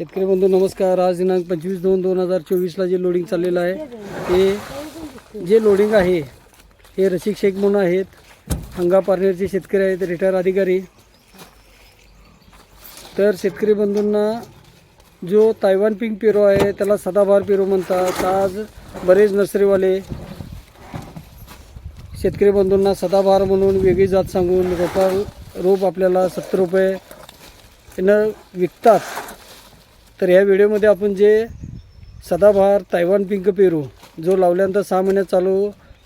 शेतकरी बंधू नमस्कार। आज दिनांक 25/2/2024 जे लोडिंग चाललेलं आहे ते जे लोडिंग आहे हे रसिक शेख म्हणून आहेत, हंगा पारनेरचे शेतकरी आहेत, रिटायर अधिकारी। तर शेतकरी बंधूंना जो तायवान पिंक पेरू आहे त्याला सदाबहार पेरू म्हणतात। आज बरेच नर्सरीवाले शेतकरी बंधूंना सदाबहार म्हणून वेगळी जात सांगून रोप आपल्याला 70 रुपये न विकतात। तर या व्हिडिओमध्ये आपण जे सदाबहार तायवान पिंक पेरू जो लावल्यानंतर 6 महिन्यात चालू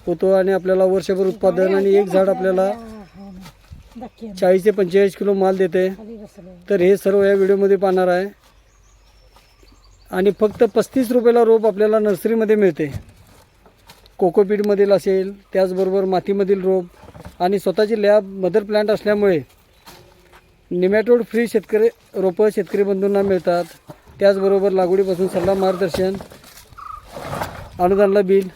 होतो आणि आपल्याला वर्षभर उत्पादन आणि एक झाड आपल्याला 40 ते 45 किलो माल देते, तर हे सर्व या व्हिडिओमध्ये पाहणार आहे। आणि फक्त 35 रुपयाला रोप आपल्याला नर्सरीमध्ये मिळते। कोकोपीटमधील असेल, त्याचबरोबर मातीमधील रोप आणि स्वतःची लॅब मदर प्लांट असल्यामुळे निमॅटोड फ्री रोपं शेतकरी बंधूंना मिळतात। त्याचबरोबर लागवडीपासून सल्ला, मार्गदर्शन, अनुदानला बिल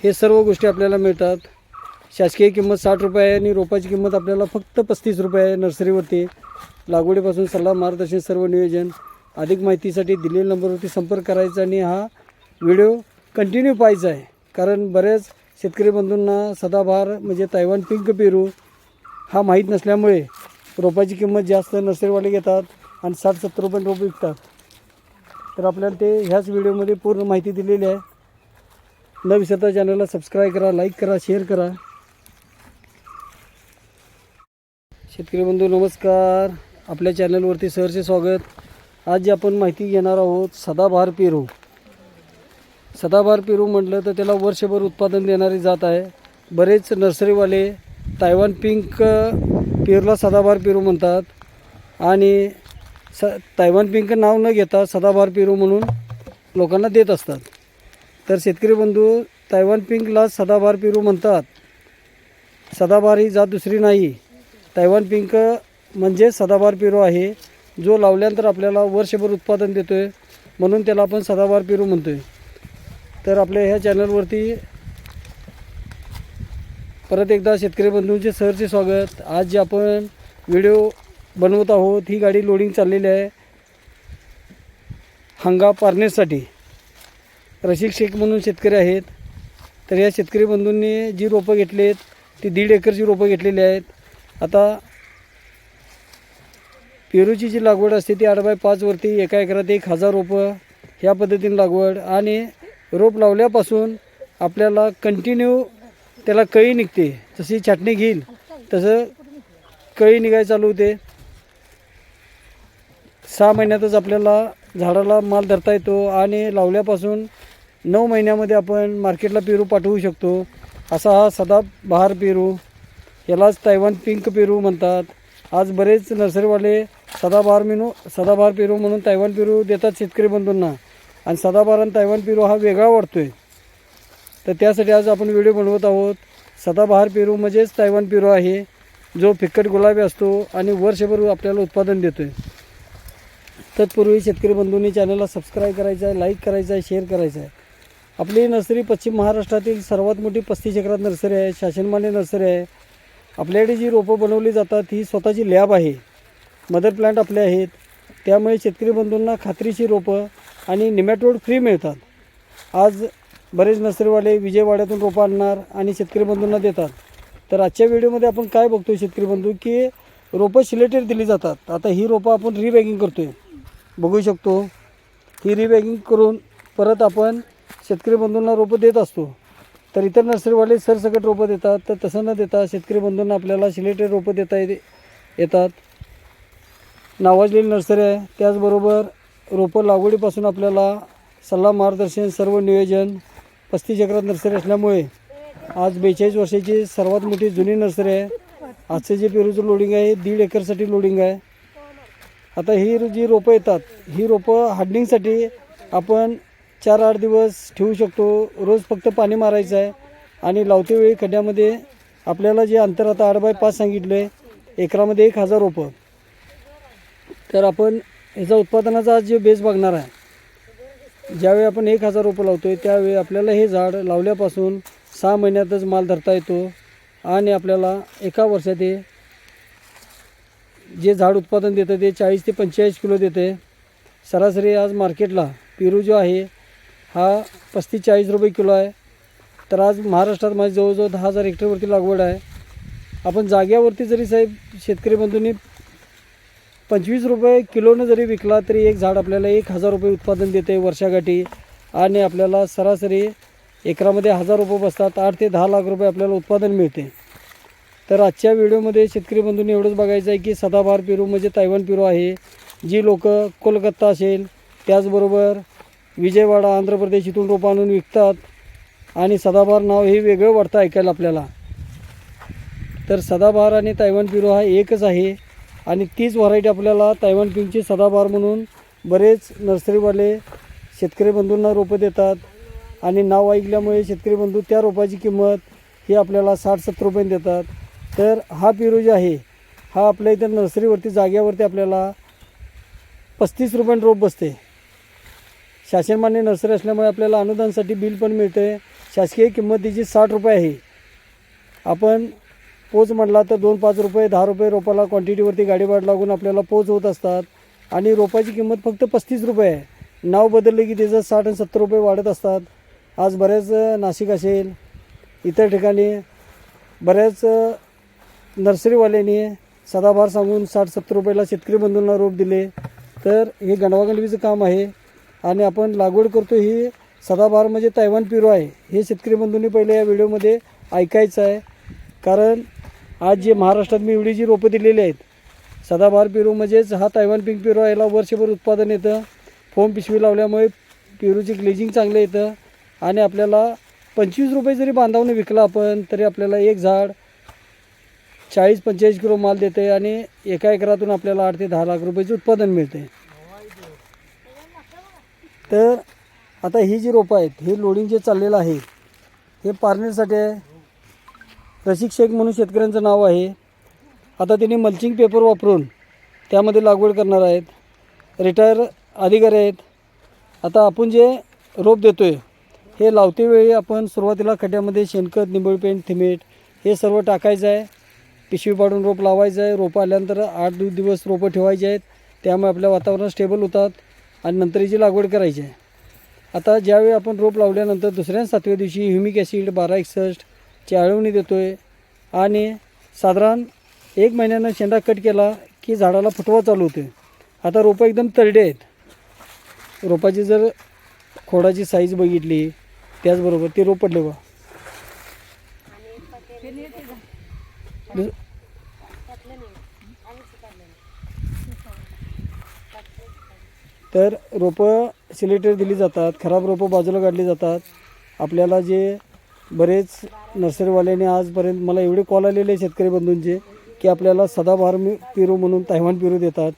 हे सर्व गोष्टी आपल्याला मिळतात। शासकीय किंमत 60 रुपये आहे आणि रोपाची किंमत आपल्याला फक्त 35 रुपये आहे नर्सरीवरती। लागवडीपासून सल्ला, मार्गदर्शन, सर्व नियोजन। अधिक माहितीसाठी दिलेल्या नंबरवरती संपर्क करायचा आणि हा व्हिडिओ कंटिन्यू पाहायचा आहे, कारण बरेच शेतकरी बंधूंना सदाबहार म्हणजे तायवान पिंक पेरू हा माहीत नसल्यामुळे रोपाची किंमत जास्त नर्सरीवाले घेतात आणि 60-70 रुपये रोप विकतात। तर आपल्याला ते ह्याच व्हिडिओमध्ये पूर्ण माहिती दिलेली आहे। न विसरता चॅनलला सबस्क्राईब करा, लाईक करा, शेअर करा। शेतकरी बंधू नमस्कार, आपल्या चॅनलवरती सहर्ष स्वागत। आज जी आपण माहिती घेणार आहोत सदाबहार पेरू। सदाबहार पेरू म्हटलं तर त्याला वर्षभर उत्पादन देणारी जात आहे। बरेच नर्सरीवाले तायवान पिंक पेरूला सदाबहार पेरू म्हणतात आणि तायवान पिंक नाव न घेता सदाबहार पेरू म्हणून लोकांना देत असतात। तर शेतकरी बंधू तायवान पिंकला सदाबहार पेरू म्हणतात। सदाबहार ही जात दुसरी नाही, तायवान पिंक म्हणजे सदाबहार पेरू आहे, जो लावल्यानंतर आपल्याला वर्षभर उत्पादन देतो आहे, म्हणून त्याला आपण सदाबहार पेरू म्हणतो आहे। तर आपल्या ह्या चॅनलवरती परत एकदा शेतकरी बंधूंचे सहर्ष स्वागत। आज जे आपण व्हिडिओ बनवत आहोत ही गाडी लोडिंग चाललेली आहे हंगा पारनेरसाठी। रसिक शेख म्हणून शेतकरी आहेत। तर या शेतकरी बंधूंनी जी रोपं घेतलीत ती 1.5 एकरची रोपं घेतलेली आहेत। आता पेरूची जी लागवड असते ती 8x5 वरती 1 एकरात 1000 रोपं ह्या पद्धतीने लागवड। आणि रोप लावल्यापासून आपल्याला कंटिन्यू त्याला कळी निघते, जशी छाटणी घेईल तसं कळी निघायला चालू होते। 6 महिन्यातच आपल्याला झाडाला माल धरता येतो आणि लावल्यापासून 9 महिन्यामध्ये आपण मार्केटला पेरू पाठवू शकतो। असा हा सदाबहार पेरू, यालाच तायवान पिंक पेरू म्हणतात। आज बरेच नर्सरीवाले सदाबहार पेरू म्हणून तायवान पेरू देतात शेतकरी बंधूंना, आणि सदाबहार आणि तायवान पेरू हा वेगळा वाटतो आहे। तर त्यासाठी आज आपण व्हिडिओ बनवत आहोत। सदाबहार पेरू म्हणजेच तायवान पेरू आहे, जो फिक्कट गुलाबी असतो आणि वर्षभर आपल्याला उत्पादन देतो आहे। तत्पूर्वी शेतकरी बंधूंनी चॅनलला सबस्क्राईब करायचं आहे, लाईक करायचं आहे, शेअर करायचं आहे। आपली नर्सरी पश्चिम महाराष्ट्रातील सर्वात मोठी 35 एकरात नर्सरी आहे, शासनमान्य नर्सरी आहे। आपल्याकडे जी रोपं बनवली जातात ही स्वतःची लॅब आहे, मदर प्लांट आपले आहेत, त्यामुळे शेतकरी बंधूंना खात्रीशीर रोपं आणि निमॅटोड फ्री मिळतात। आज बरेच नर्सरीवाले विजयवाड्यातून रोपं आणणार आणि शेतकरी बंधूंना देतात। तर आजच्या व्हिडिओमध्ये आपण काय बघतो शेतकरी बंधू, की रोपं सिलेक्टेड दिली जातात। आता ही रोपं आपण रिबॅगिंग करतो आहे, बघू शकतो। ही रिबॅगिंग करून परत आपण शेतकरी बंधूंना रोपं देत असतो। तर इतर नर्सरीवाले सरसकट रोपं देतात, तर तसं न देता शेतकरी बंधूंना आपल्याला सिलेक्टेड रोपं देता येतात। नावाजलेली नर्सरी आहे, त्याचबरोबर रोपं लागवडीपासून आपल्याला सल्ला, मार्गदर्शन, सर्व नियोजन। 35 एकरात नर्सरी असल्यामुळे आज 42 वर्षाची सर्वात मोठी जुनी नर्सरी आहे। आजचं जे पेरूचं लोडिंग आहे 1.5 एकरसाठी लोडिंग आहे। आता ही जी रोपं येतात ही रोपं हार्डनिंगसाठी आपण 4-8 दिवस ठेवू शकतो। रोज फक्त पाणी मारायचं आहे आणि लावते वेळी खड्ड्यामध्ये आपल्याला जे अंतर आता 8x5 सांगितलं आहे, एकरामध्ये 1000 रोपं। तर आपण ह्याचा उत्पादनाचा आज जे बेस बघणार आहे, ज्यावेळी आपण 1000 रोपं लावतो आहे त्यावेळी आपल्याला हे झाड लावल्यापासून 6 महिन्यातच माल धरता येतो आणि आपल्याला एका वर्षात जे झाड उत्पादन देतं ते 40 ते 45 किलो देते। सरासरी आज मार्केटला पेरू जो आहे हा 35-40 रुपये किलो आहे. तर आज महाराष्ट्रात माझी जवळजवळ 10,000 हेक्टरवरती लागवड आहे. आपण जाग्यावरती जरी साहेब शेतकरी बंधूंनी 25 रुपये किलोनं जरी विकला तरी एक झाड आपल्याला 1,000 रुपये उत्पादन देते वर्षाकाठी. आणि आपल्याला सरासरी एकरामध्ये 1,000 रुपये बसतात. 8 ते 10 लाख रुपये आपल्याला उत्पादन मिळते. तर आजच्या व्हिडिओमध्ये शेतकरी बंधूंनी एवढंच बघायचं आहे की सदाबहार पेरू म्हणजे तैवान पेरू आहे, जी लोक कोलकाता असेल त्याचबरोबर विजयवाडा आंध्र प्रदेश इथून रोपं आणून विकतात. आणि सदाबहार नाव हे वेगळं वाटतं ऐकायला आपल्याला. तर सदाबहार आणि तैवान पेरू हा एकच आहे. आणि तीच व्हरायटी आपल्याला तैवान पिंकची सदाबहार म्हणून बरेच नर्सरीवाले शेतकरी बंधूंना रोपं देतात. आणि नाव ऐकल्यामुळे शेतकरी बंधू त्या रोपाची किंमत ही आपल्याला 60-70 रुपये देतात. तर हा पेरू जो आहे हा आपल्या इथं नर्सरीवरती जाग्यावरती आपल्याला 35 रुपये रोप बसते. शासनमान्य नर्सरी असल्यामुळे आपल्याला अनुदानासाठी बिल पण मिळते. शासकीय किंमत तिची 60 रुपये आहे. आपण पोच म्हटला तर 2-5 रुपये 10 रुपये रोपाला क्वांटिटीवरती गाडी भाड लागून आपल्याला पोच होत असतात. आणि रोपाची किंमत फक्त 35 रुपये आहे. नाव बदललं की त्याचं 60 आणि 70 रुपये वाढत असतात. आज बऱ्याच नाशिक असेल इतर ठिकाणी बऱ्याच नर्सरीवाल्यांनी सदाबहार सांगून 60-70 रुपयाला शेतकरी बंधूंना रोप दिले. तर हे गंडवागंडवीचं काम आहे. आणि आपण लागवड करतो ही सदाबहार म्हणजे तैवान पेरू आहे हे शेतकरी बंधूंनी पहिले या व्हिडिओमध्ये ऐकायचं आहे. कारण आज जे महाराष्ट्रात मी एवढी जी रोपं दिलेली आहेत सदाबहार पेरू म्हणजेच हा तैवान पिंक पेरू आहे, याला वर्षभर उत्पादन येतं. फोम पिशवी लावल्यामुळे पेरूची ग्लेजिंग चांगलं येतं. आणि आपल्याला 25 रुपये जरी बांधावून विकला आपण तरी आपल्याला एक झाड 40-45 किलो माल देते. आणि एका एकरातून आपल्याला 8 ते 10 लाख रुपयाचे उत्पादन मिळते. तर आता ही जी रोपं आहेत हे लोडिंग जे चाललेलं आहे हे पारनेरसाठी आहे. रसिक शेख म्हणून शेतकऱ्यांचं नाव आहे. आता त्यांनी मल्चिंग पेपर वापरून त्यामध्ये लागवड करणार आहेत. रिटायर अधिकारी आहेत. आता आपण जे रोप देतो आहे हे लावते वेळी आपण सुरुवातीला खड्ड्यामध्ये शेणखत, निंबोळी पेंट, थिमेट हे सर्व टाकायचं आहे. पिशवी पाडून रोप लावायचं आहे. रोपं आल्यानंतर 8 दिवस रोपं ठेवायचे आहेत. त्यामुळे आपल्या वातावरण स्टेबल होतात. आणि नंतर याची लागवड करायची आहे. आता ज्यावेळी आपण रोप लावल्यानंतर दुसऱ्या 7व्या दिवशी ह्युमिक ॲसिड 1261 ची आळवणी देतो आहे. आणि साधारण 1 महिन्यानं शेंडा कट केला की झाडाला फुटवा चालू होते. आता रोपं एकदम तळडे आहेत. रोपाची जर खोडाची साईज बघितली त्याचबरोबर ते रोप पडले बा. तर रोपं सिलेक्टर दिली जातात. खराब रोपं बाजूला काढली जातात. आपल्याला जे बरेच नर्सरीवाल्यांनी आजपर्यंत मला एवढे कॉल आलेले शेतकरी बंधूंचे की आपल्याला सदाबहार पेरू म्हणून तैवान पेरू देतात.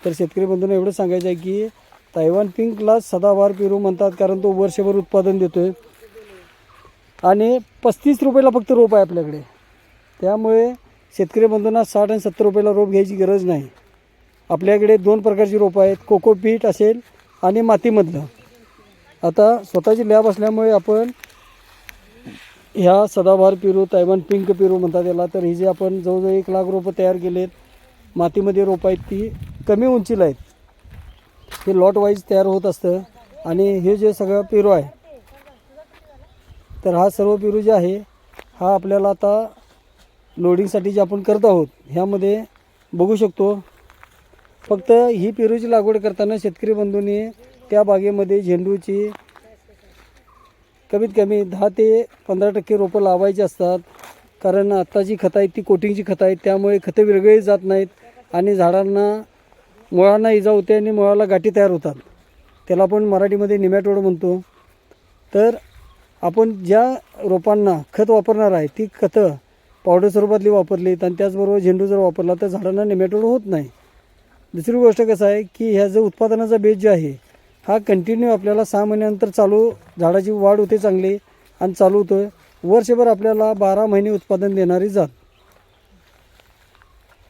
तर शेतकरी बंधूंना एवढं सांगायचं आहे की तैवान पिंकला सदाबहार पेरू म्हणतात कारण तो वर्षभर उत्पादन देतो आहे. आणि 35 रुपयाला फक्त रोप आहे आपल्याकडे. त्यामुळे शेतकरी बंधूंना 60 आणि 70 रुपयाला रोप घ्यायची गरज नाही. आपल्याकडे 2 प्रकारची रोपं आहेत, कोकोपीट असेल आणि मातीमधलं. आता स्वतःची लॅब असल्यामुळे आपण ह्या सदाबहार पेरू तैवान पिंक पेरू म्हणतात याला. तर ही जे आपण जवळजवळ 1 लाख रोपं तयार केलेत. मातीमध्ये रोपं आहेत ती कमी उंचीला आहेत. हे लॉट वाईज तयार होत असतं. आणि हे जे सगळं पेरू आहे तर हा सर्व पेरू जे आहे हा आपल्याला आता लोडिंगसाठी जे आपण करत आहोत ह्यामध्ये बघू शकतो. फक्त ही पेरूची लागवड करताना शेतकरी बंधूंनी त्या बागेमध्ये झेंडूची कमीत कमी 10 ते 15% रोपं लावायची असतात. कारण आत्ता जी खतं आहेत ती कोटिंगची खतं आहेत. त्यामुळे खतं विरघळली जात नाहीत. आणि झाडांना मुळांना इजा होते आणि मुळाला गाठी तयार होतात. त्याला आपण मराठीमध्ये निमॅटोड म्हणतो. तर आपण ज्या रोपांना खत वापरणार आहे ती खतं पावडर स्वरूपातली वापरलीत आणि त्याचबरोबर झेंडू जर वापरला तर झाडांना निमॅटोड होत नाही. दुसरी गोष्ट कसं आहे की ह्या जो उत्पादनाचा बेस जो आहे हा कंटिन्यू आपल्याला 6 महिन्यानंतर चालू झाडाची वाढ होते चांगली आणि चालू होतो आहे. वर्षभर आपल्याला 12 महिने उत्पादन देणारी जात.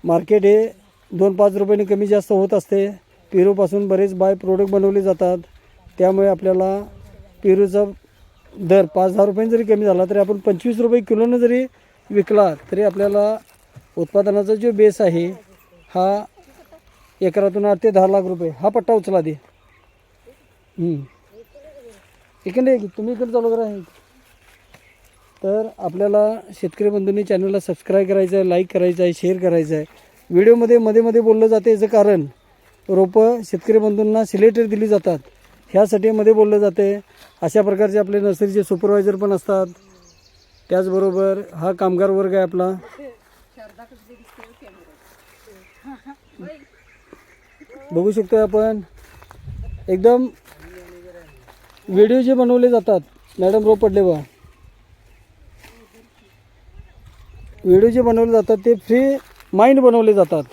मार्केट हे 2-5 रुपयांनी कमी जास्त होत असते. पेरूपासून बरेच बाय प्रोडक्ट बनवले जातात. त्यामुळे आपल्याला पेरूचा दर 5-10 रुपयांनी जरी कमी झाला तरी आपण 25 रुपये किलोनं जरी विकला तरी आपल्याला उत्पादनाचा जो बेस आहे हा एकरातून 8 ते 10 लाख रुपये. हा पट्टा उचला दे. इकडे तुम्ही इकडे चालू करा. तर आपल्याला शेतकरी बंधूंनी चॅनलला सबस्क्राईब करायचं आहे, लाईक करायचं आहे, शेअर करायचं आहे. व्हिडिओमध्ये मध्ये मध्ये बोललं जाते याचं कारण रोपं शेतकरी बंधूंना सिलेक्टेड दिली जातात, ह्यासाठी मध्ये बोललं जाते. अशा प्रकारचे आपले नर्सरीचे सुपरवायझर पण असतात. त्याचबरोबर हा कामगार वर्ग आहे आपला. बघू शकतो आपण एकदम व्हिडिओ जे बनवले जातात. मॅडम रोप पडले बा. व्हिडिओ जे बनवले जातात ते फ्री माइंड बनवले जातात.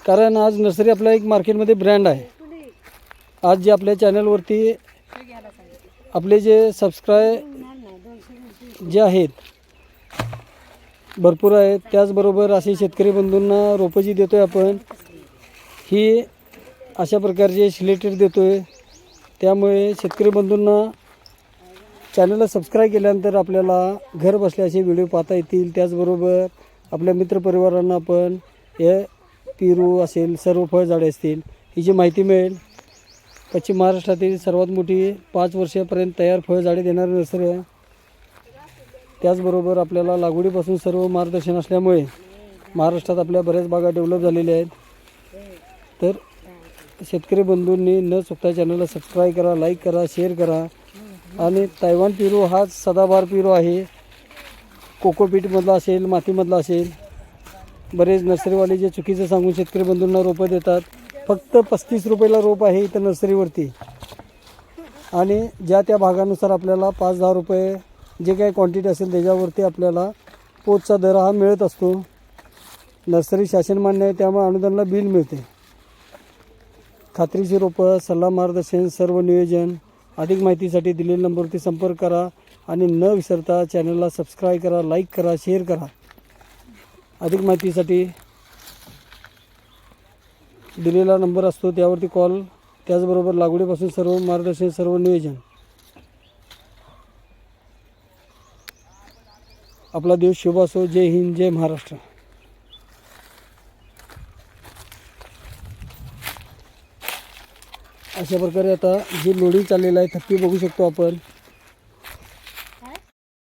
कारण आज नर्सरी आपला एक मार्केटमध्ये ब्रँड आहे. आज जे आपल्या चॅनलवरती आपले जे सबस्क्राईब जे आहेत भरपूर आहेत. त्याचबरोबर असे शेतकरी बंधूंना रोपं जी देतो आहे आपण ही अशा प्रकारचे सिलेक्टेड देतो आहे. त्यामुळे शेतकरी बंधूंना चॅनलला सबस्क्राईब केल्यानंतर आपल्याला घर बसल्या असे व्हिडिओ पाहता येतील. त्याचबरोबर आपल्या मित्रपरिवारांना आपण हे पेरू असेल, सर्व फळझाडे असतील हिची माहिती मिळेल. पश्चिम महाराष्ट्रातील सर्वात मोठी 5 वर्षापर्यंत तयार फळझाडे देणारी नर्सरी आहे. त्याचबरोबर आपल्याला लागवडीपासून सर्व मार्गदर्शन असल्यामुळे महाराष्ट्रात आपल्या बऱ्याच बागा डेव्हलप झालेल्या आहेत. तर शेतकरी बंधूंनी न चुकता चॅनलला सबस्क्राईब करा, लाईक करा, शेअर करा. आणि तैवान पेरू हा सदाबहार पेरू आहे. कोकोपीटमधला असेल, मातीमधला असेल. बरेच नर्सरीवाले जे चुकीचं सांगून शेतकरी बंधूंना रोपं देतात. फक्त 35 रुपयाला रोप आहे इथं नर्सरीवरती. आणि ज्या त्या भागानुसार आपल्याला 5-10 रुपये जे काही क्वांटिटी असेल त्याच्यावरती आपल्याला पोतचा दर हा मिळत असतो. नर्सरी शासन मान्य आहे त्यामुळे अनुदानाला बिल मिळते. खात्रीशीर रोपं, सल्ला, मार्गदर्शन, सर्व नियोजन. अधिक माहितीसाठी दिलेल्या नंबरवरती संपर्क करा. आणि न विसरता चॅनलला सबस्क्राईब करा, लाईक करा, शेअर करा. अधिक माहितीसाठी दिलेला नंबर असतो त्यावरती कॉल. त्याचबरोबर लागवडीपासून सर्व मार्गदर्शन, सर्व नियोजन. आपला देश शुभ असो. जय हिंद, जय महाराष्ट्र. अशा प्रकारे आता जे लोडिंग चाललेलं आहे थप्पी बघू शकतो आपण.